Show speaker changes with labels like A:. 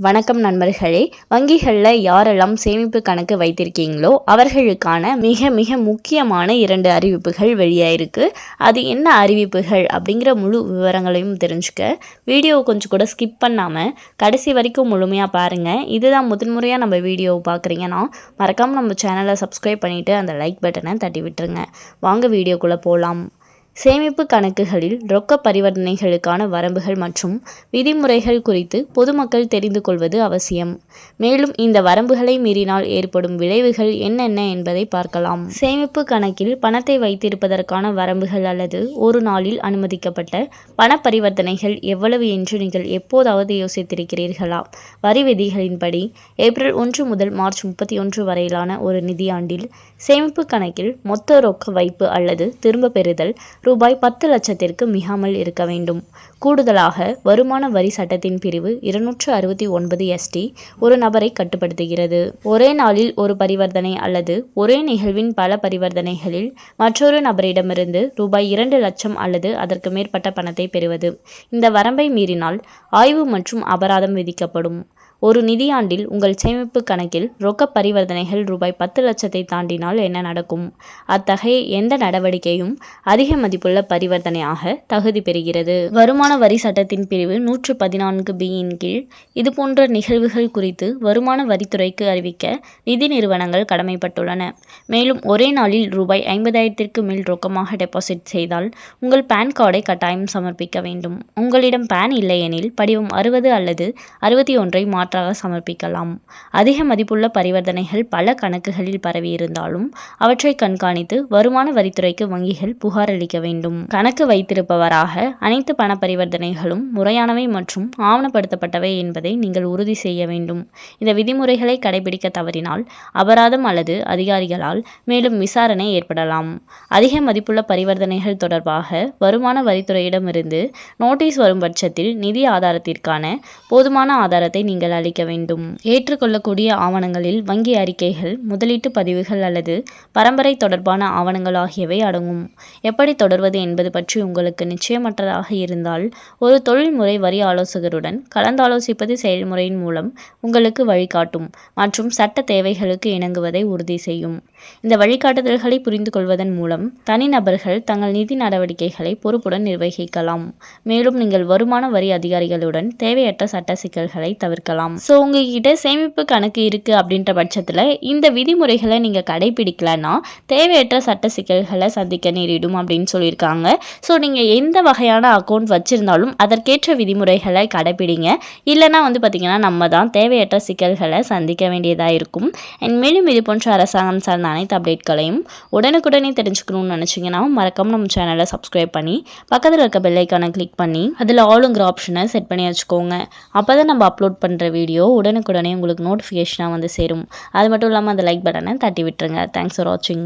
A: வணக்கம் நண்பர்களே, வங்கிகளில் யாரெல்லாம் சேமிப்பு கணக்கு வைத்திருக்கீங்களோ அவர்களுக்கான மிக மிக முக்கியமான 2 அறிவிப்புகள் வெளியாயிருக்கு. அது என்ன அறிவிப்புகள் அப்படிங்கிற முழு விவரங்களையும் தெரிஞ்சுக்க வீடியோவை கொஞ்சம் கூட ஸ்கிப் பண்ணாமல் கடைசி வரைக்கும் முழுமையாக பாருங்கள். இதுதான் முதன்முறையாக நம்ம வீடியோவை பார்க்குறீங்கன்னா மறக்காமல் நம்ம சேனலை சப்ஸ்கிரைப் பண்ணிவிட்டு அந்த லைக் பட்டனை தட்டி விட்டுருங்க. வாங்க வீடியோக்குள்ளே போகலாம். சேமிப்பு கணக்குகளில் ரொக்க பரிவர்த்தனைகளுக்கான வரம்புகள் மற்றும் விதிமுறைகள் குறித்து பொதுமக்கள் தெரிந்து கொள்வது அவசியம். மேலும் இந்த வரம்புகளை மீறினால் ஏற்படும் விளைவுகள் என்னென்ன என்பதை பார்க்கலாம். சேமிப்பு கணக்கில் பணத்தை வைத்திருப்பதற்கான வரம்புகள் அல்லது ஒரு நாளில் அனுமதிக்கப்பட்ட பண பரிவர்த்தனைகள் எவ்வளவு என்று நீங்கள் எப்போதாவது யோசித்திருக்கிறீர்களா? வரி விதிகளின்படி ஏப்ரல் 1 முதல் மார்ச் 31 வரையிலான ஒரு நிதியாண்டில் சேமிப்பு கணக்கில் மொத்த ரொக்க வைப்பு அல்லது திரும்ப பெறுதல் ரூபாய் 10 லட்சத்திற்கு மிகாமல் இருக்க வேண்டும். கூடுதலாக வருமான வரி சட்டத்தின் பிரிவு 269 ST ஒரு நபரை கட்டுப்படுத்துகிறது. ஒரே நாளில் ஒரு பரிவர்த்தனை அல்லது ஒரே நிகழ்வின் பல பரிவர்த்தனைகளில் மற்றொரு நபரிடமிருந்து ரூபாய் 2 லட்சம் அல்லது அதற்கு மேற்பட்ட பணத்தை பெறுவது. இந்த வரம்பை மீறினால் ஆய்வு மற்றும் அபராதம் விதிக்கப்படும். ஒரு நிதியாண்டில் உங்கள் சேமிப்பு கணக்கில் ரொக்க பரிவர்த்தனைகள் ரூபாய் 10 லட்சத்தை தாண்டினால் என்ன நடக்கும்? அத்தகைய எந்த நடவடிக்கையும் அதிக மதிப்புள்ள பரிவர்த்தனையாக தகுதி பெறுகிறது. வருமான வரி சட்டத்தின் பிரிவு 114B இன் கீழ் இதுபோன்ற நிகழ்வுகள் குறித்து வருமான வரித்துறைக்கு அறிவிக்க நிதி நிறுவனங்கள் கடமைப்பட்டுள்ளன. மேலும் ஒரே நாளில் ரூபாய் 50,000ற்கு மேல் ரொக்கமாக டெபாசிட் செய்தால் உங்கள் பான் கார்டை கட்டாயம் சமர்ப்பிக்க வேண்டும். உங்களிடம் பான் இல்லையெனில் படிவம் 60 அல்லது 61 மாற்றாக சமர்ப்பிக்கலாம். அதிக மதிப்புள்ள பரிவர்த்தனைகள் பல கணக்குகளில் பரவியிருந்தாலும் அவற்றை கண்காணித்து வருமான வரித்துறைக்கு வங்கிகள் புகார் அளிக்க வேண்டும். கணக்கு வைத்திருப்பவராக அனைத்து பண பரிவர்த்தனைகளும் முறையானவை மற்றும் ஆவணப்படுத்தப்பட்டவை என்பதை நீங்கள் உறுதி செய்ய வேண்டும். இந்த விதிமுறைகளை கடைபிடிக்க தவறினால் அபராதம் அல்லது அதிகாரிகளால் மேலும் விசாரணை ஏற்படலாம். அதிக மதிப்புள்ள பரிவர்த்தனைகள் தொடர்பாக வருமான வரித்துறையிடமிருந்து நோட்டீஸ் வரும் பட்சத்தில் நிதி ஆதாரத்திற்கான போதுமான ஆதாரத்தை நீங்கள் அளிக்க வேண்டும். ஏற்றுக்கொள்ளக்கூடிய ஆவணங்களில் வங்கி அறிக்கைகள், முதலீட்டு பதிவுகள் அல்லது பரம்பரை தொடர்பான ஆவணங்கள் ஆகியவை அடங்கும். எப்படி தொடர்வது என்பது பற்றி உங்களுக்கு நிச்சயமற்றதாக இருந்தால் ஒரு தொழில்முறை வரி ஆலோசகருடன் கலந்தாலோசிப்பது செயல்முறையின் மூலம் உங்களுக்கு வழிகாட்டும் மற்றும் சட்ட தேவைகளுக்கு இணங்குவதை உறுதி செய்யும். இந்த வழிகாட்டுதல்களை புரிந்து கொள்வதன் மூலம் தனிநபர்கள் தங்கள் நிதி நடவடிக்கைகளை பொறுப்புடன் நிர்வகிக்கலாம். மேலும் நீங்கள் வருமான வரி அதிகாரிகளுடன் தேவையற்ற சட்ட சிக்கல்களை தவிர்க்கலாம். ஸோ உங்ககிட்ட சேமிப்பு கணக்கு இருக்குது அப்படின்ற பட்சத்தில் இந்த விதிமுறைகளை நீங்கள் கடைபிடிக்கலன்னா தேவையற்ற சட்ட சிக்கல்களை சந்திக்க நேரிடும் அப்படின்னு சொல்லியிருக்காங்க. ஸோ நீங்கள் எந்த வகையான அக்கௌண்ட் வச்சுருந்தாலும் அதற்கேற்ற விதிமுறைகளை கடைபிடிங்க. இல்லைனா பார்த்திங்கன்னா நம்ம தான் தேவையற்ற சிக்கல்களை சந்திக்க வேண்டியதாக இருக்கும். அண்ட் மேலும் இது போன்ற அரசாங்கம் சார்ந்த அனைத்து அப்டேட்களையும் உடனுக்குடனே தெரிஞ்சுக்கணும்னு நினச்சிங்கன்னா மறக்காம நம்ம சேனலை சப்ஸ்கிரைப் பண்ணி பக்கத்தில் இருக்க பெல் ஐக்கானை கிளிக் பண்ணி அதில் ஆளுங்கிற ஆப்ஷனை செட் பண்ணி வச்சுக்கோங்க. அப்போ தான் நம்ம அப்லோட் பண்ணுற வீடியோ உடனுக்குடனே உங்களுக்கு நோட்டிஃபிகேஷனாக சேரும். அது மட்டும் இல்லாமல் அந்த லைக் பட்டனை தட்டி விட்டுருங்க. தேங்க்ஸ் ஃபார் வாட்சிங்.